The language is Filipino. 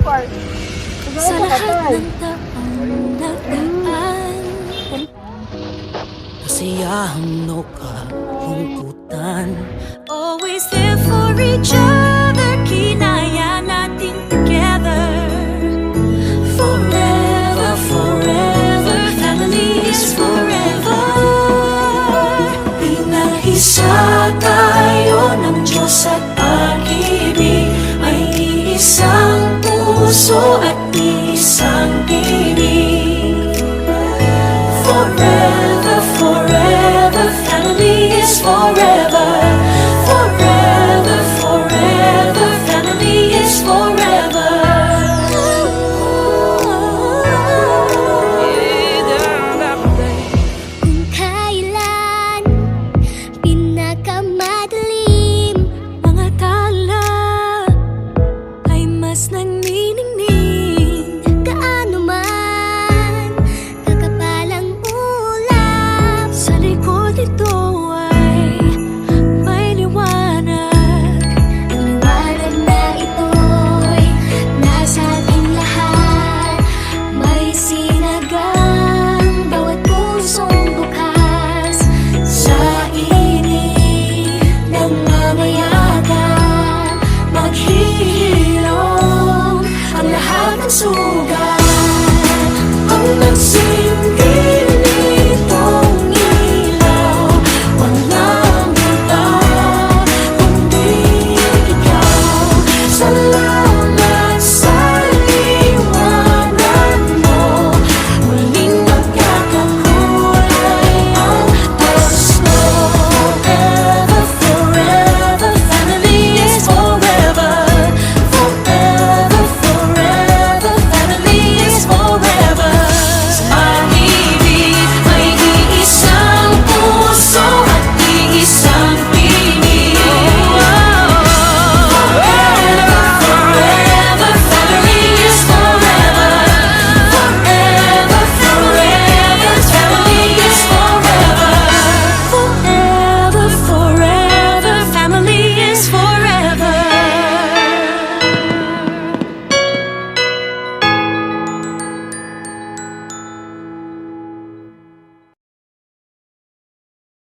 part. Sa lahat ng taong nagdaan, Kasiyahang no kalungkutan, always there for each other, kinaya natin together. Forever, forever, family is forever. Pinag-isa tayo ng Diyos at pag-ibig, may isang puso at isang tinig. Forever, forever, family is forever. Forever, forever, family is forever. Kung kailan pinakamadilim, mga tala ay mas nagniningning.